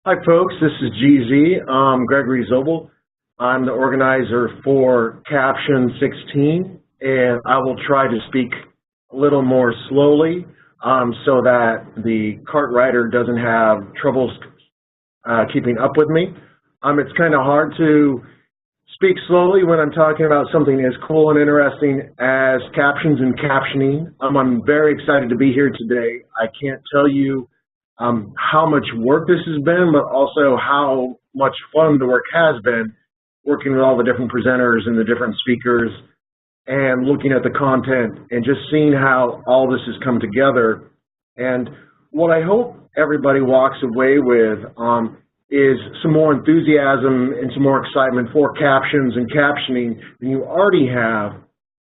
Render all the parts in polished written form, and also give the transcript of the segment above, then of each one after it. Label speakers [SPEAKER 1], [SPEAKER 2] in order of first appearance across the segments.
[SPEAKER 1] Hi folks, this is GZ. I'm Gregory Zobel. I'm the organizer for Caption 16, and I will try to speak a little more slowly so that the cart rider doesn't have troubles keeping up with me. It's kind of hard to speak slowly when I'm talking about something as cool and interesting as captions and captioning. I'm very excited to be here today. I can't tell you how much work this has been, but also how much fun the work has been, working with all the different presenters and the different speakers and looking at the content and just seeing how all this has come together. And what I hope everybody walks away with is some more enthusiasm and some more excitement for captions and captioning than you already have,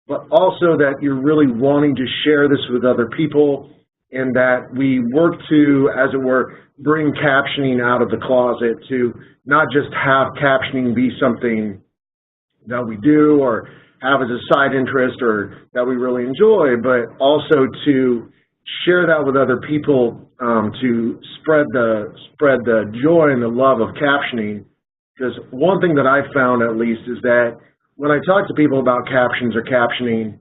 [SPEAKER 1] but also that you're really wanting to share this with other people, and that we work to, as it were, bring captioning out of the closet, to not just have captioning be something that we do or have as a side interest or that we really enjoy, but also to share that with other people, to spread the joy and the love of captioning. Because one thing that I've found, at least, is that when I talk to people about captions or captioning,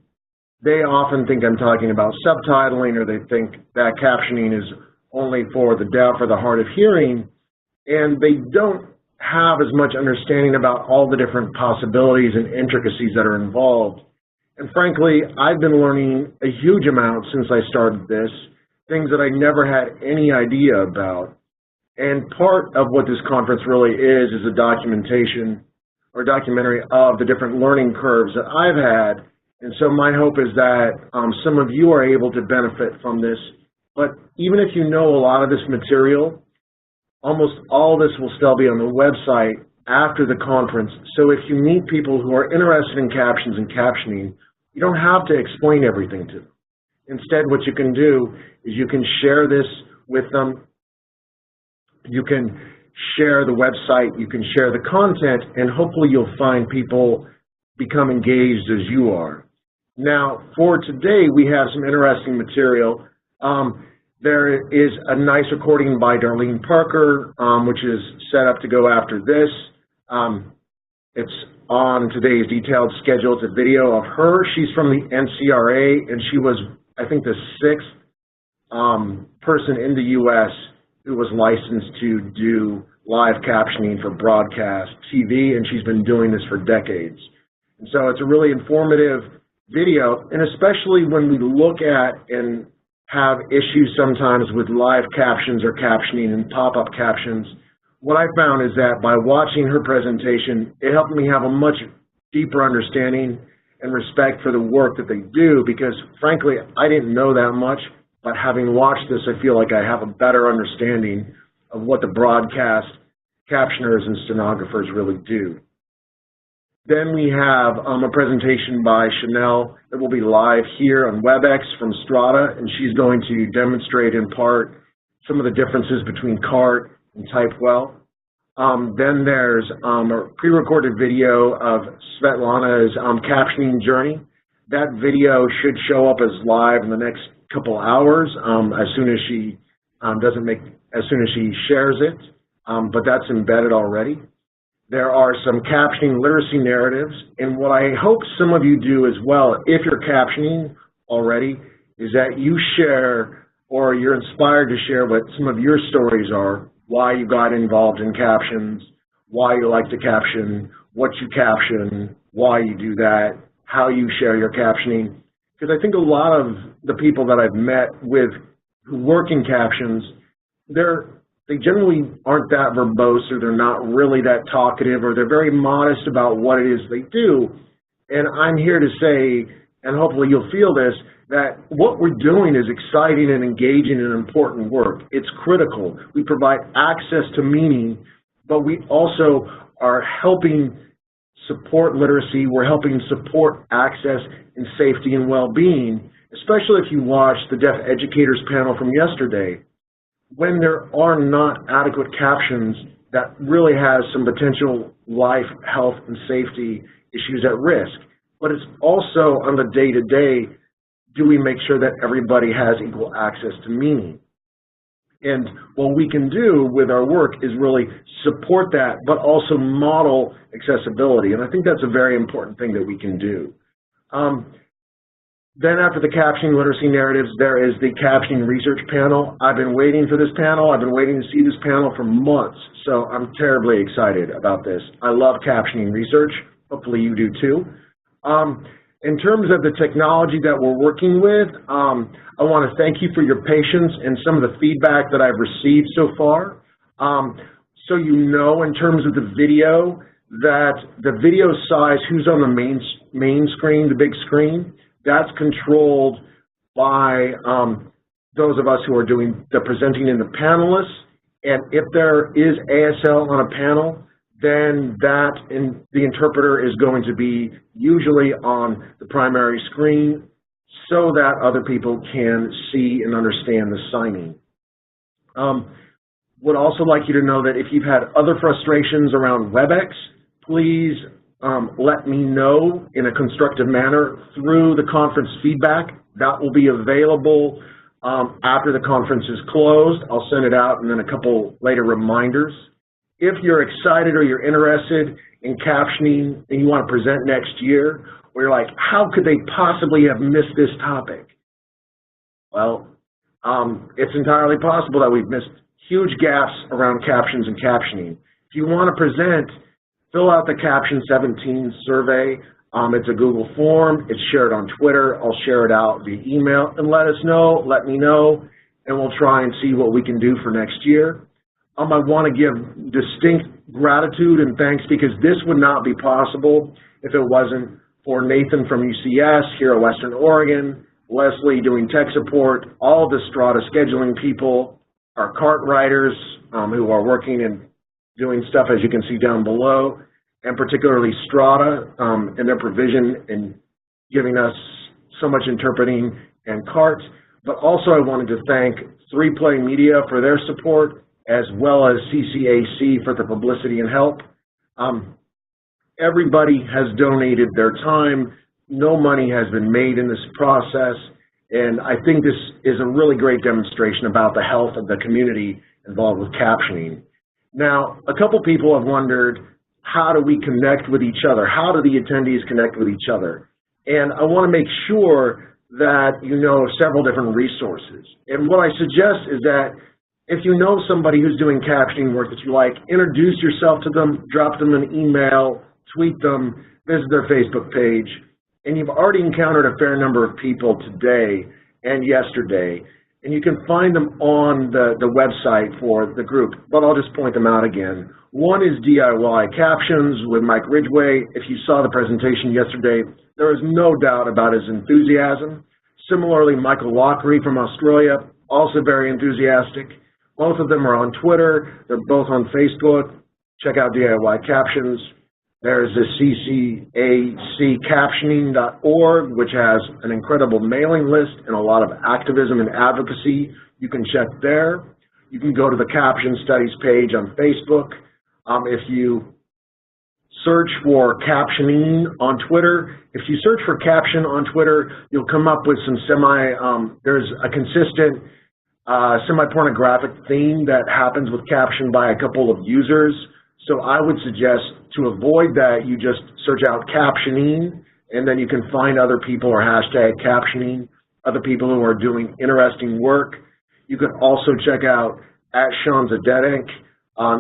[SPEAKER 1] they often think I'm talking about subtitling, or they think that captioning is only for the deaf or the hard of hearing, and they don't have as much understanding about all the different possibilities and intricacies that are involved. And frankly, I've been learning a huge amount since I started this, things that I never had any idea about. And part of what this conference really is a documentation or documentary of the different learning curves that I've had. And so my hope is that some of you are able to benefit from this. But even if you know a lot of this material, almost all this will still be on the website after the conference. So if you meet people who are interested in captions and captioning, you don't have to explain everything to them. Instead, what you can do is you can share this with them. You can share the website, you can share the content, and hopefully you'll find people become engaged as you are. Now, for today, we have some interesting material. There is a nice recording by Darlene Parker, which is set up to go after this. It's on today's detailed schedule. It's a video of her. She's from the NCRA, and she was, I think, the 6th person in the U.S. who was licensed to do live captioning for broadcast TV, and she's been doing this for decades. And so it's a really informative video, and especially when we look at and have issues sometimes with live captions or captioning and pop-up captions, what I found is that by watching her presentation, it helped me have a much deeper understanding and respect for the work that they do, because frankly, I didn't know that much, but having watched this, I feel like I have a better understanding of what the broadcast captioners and stenographers really do. Then we have a presentation by Chanel that will be live here on WebEx from Strada, and she's going to demonstrate in part some of the differences between CART and Typewell. Then there's a pre-recorded video of Svetlana's captioning journey. That video should show up as live in the next couple hours as soon as she shares it, but that's embedded already. There are some captioning literacy narratives, and what I hope some of you do as well, if you're captioning already, is that you share, or you're inspired to share what some of your stories are, why you got involved in captions, why you like to caption, what you caption, why you do that, how you share your captioning. Because I think a lot of the people that I've met with who work in captions, they generally aren't that verbose, or they're not really that talkative, or they're very modest about what it is they do. And I'm here to say, and hopefully you'll feel this, that what we're doing is exciting and engaging and important work. It's critical. We provide access to meaning, but we also are helping support literacy. We're helping support access and safety and well-being, especially if you watch the Deaf Educators panel from yesterday. When there are not adequate captions, that really has some potential life, health, and safety issues at risk. But it's also on the day-to-day, do we make sure that everybody has equal access to meaning? And what we can do with our work is really support that, but also model accessibility. And I think that's a very important thing that we can do. Then after the captioning literacy narratives, there is the captioning research panel. I've been waiting for this panel. I've been waiting to see this panel for months, so I'm terribly excited about this. I love captioning research. Hopefully you do too. In terms of the technology that we're working with, I want to thank you for your patience and some of the feedback that I've received so far. So you know, in terms of the video, that the video size, who's on the main screen, the big screen, that's controlled by those of us who are doing the presenting and the panelists. And if there is ASL on a panel, then the interpreter is going to be usually on the primary screen so that other people can see and understand the signing. Would also like you to know that if you've had other frustrations around WebEx, please let me know in a constructive manner through the conference feedback. That will be available after the conference is closed. I'll send it out and then a couple later reminders. If you're excited or you're interested in captioning and you want to present next year, or you're like, how could they possibly have missed this topic? Well, it's entirely possible that we've missed huge gaps around captions and captioning. If you want to present, fill out the Caption 17 survey. It's a Google form. It's shared on Twitter. I'll share it out via email, and let me know, and we'll try and see what we can do for next year. I want to give distinct gratitude and thanks because this would not be possible if it wasn't for Nathan from UCS here at Western Oregon, Leslie doing tech support, all the Strada scheduling people, our cart riders who are working and doing stuff, as you can see down below, and particularly Strada and their provision in giving us so much interpreting and cart. But also I wanted to thank 3Play Media for their support, as well as CCAC for the publicity and help. Everybody has donated their time. No money has been made in this process, and I think this is a really great demonstration about the health of the community involved with captioning. Now, a couple people have wondered, how do we connect with each other? How do the attendees connect with each other? And I want to make sure that you know several different resources. And what I suggest is that if you know somebody who's doing captioning work that you like, introduce yourself to them, drop them an email, tweet them, visit their Facebook page, and you've already encountered a fair number of people today and yesterday, and you can find them on the website for the group, but I'll just point them out again. One is DIY Captions with Mike Ridgway. If you saw the presentation yesterday, there is no doubt about his enthusiasm. Similarly, Michael Lockery from Australia, also very enthusiastic. Both of them are on Twitter. They're both on Facebook. Check out DIY Captions. There's the CCACcaptioning.org, which has an incredible mailing list and a lot of activism and advocacy. You can check there. You can go to the Caption Studies page on Facebook. If you search for captioning on Twitter, if you search for caption on Twitter, you'll come up with some there's a consistent semi-pornographic theme that happens with caption by a couple of users. So I would suggest to avoid that, you just search out captioning, and then you can find other people or hashtag captioning, other people who are doing interesting work. You can also check out @Sean Zadenik.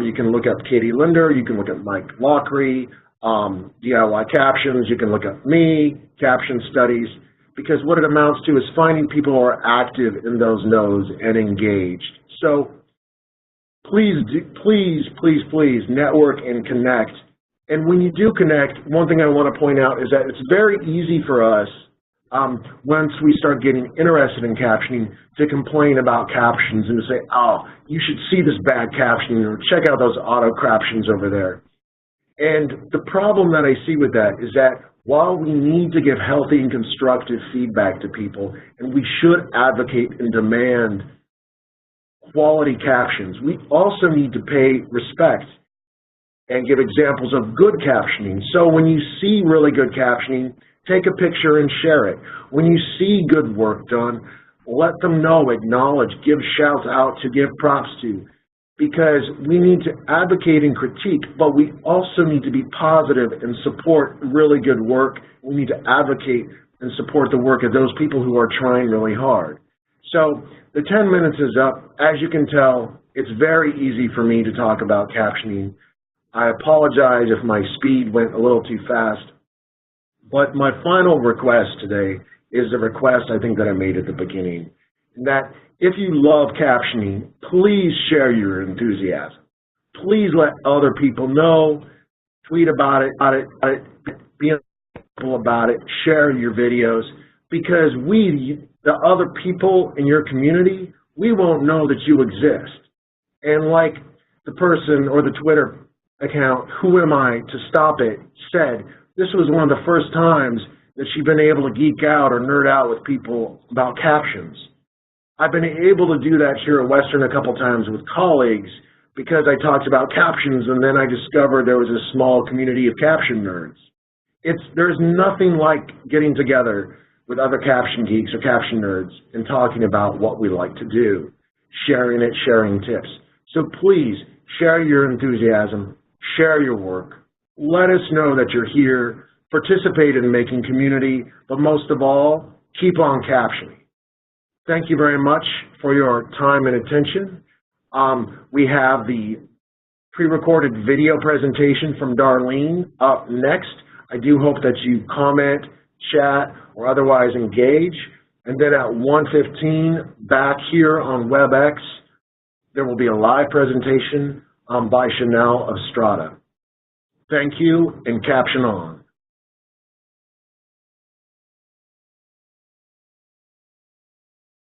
[SPEAKER 1] You can look up Katie Linder. You can look at Mike Lockery, DIY Captions. You can look up me, Caption Studies, because what it amounts to is finding people who are active in those nodes and engaged. So please network and connect. And when you do connect, one thing I want to point out is that it's very easy for us, once we start getting interested in captioning, to complain about captions and to say, oh, you should see this bad captioning, or check out those auto captions over there. And the problem that I see with that is that while we need to give healthy and constructive feedback to people, and we should advocate and demand quality captions, we also need to pay respect and give examples of good captioning. So when you see really good captioning, take a picture and share it. When you see good work done, let them know, acknowledge, give shouts out to, give props to, because we need to advocate and critique, but we also need to be positive and support really good work. We need to advocate and support the work of those people who are trying really hard. So the 10 minutes is up. As you can tell, it's very easy for me to talk about captioning. I apologize if my speed went a little too fast, but my final request today is a request I think that I made at the beginning, that if you love captioning, please share your enthusiasm. Please let other people know, tweet about it, be about it, share your videos, because we, the other people in your community, we won't know that you exist. And like the person or the Twitter account, Who Am I to Stop It, said, this was one of the first times that she'd been able to geek out or nerd out with people about captions. I've been able to do that here at Western a couple times with colleagues because I talked about captions, and then I discovered there was a small community of caption nerds. There's nothing like getting together with other caption geeks or caption nerds and talking about what we like to do, sharing it, sharing tips. So please share your enthusiasm, share your work, let us know that you're here, participate in making community, but most of all, keep on captioning. Thank you very much for your time and attention. We have the pre-recorded video presentation from Darlene up next. I do hope that you comment, chat, or otherwise engage. And then at 1:15, back here on WebEx, there will be a live presentation by Chanel of Strada. Thank you, and caption on.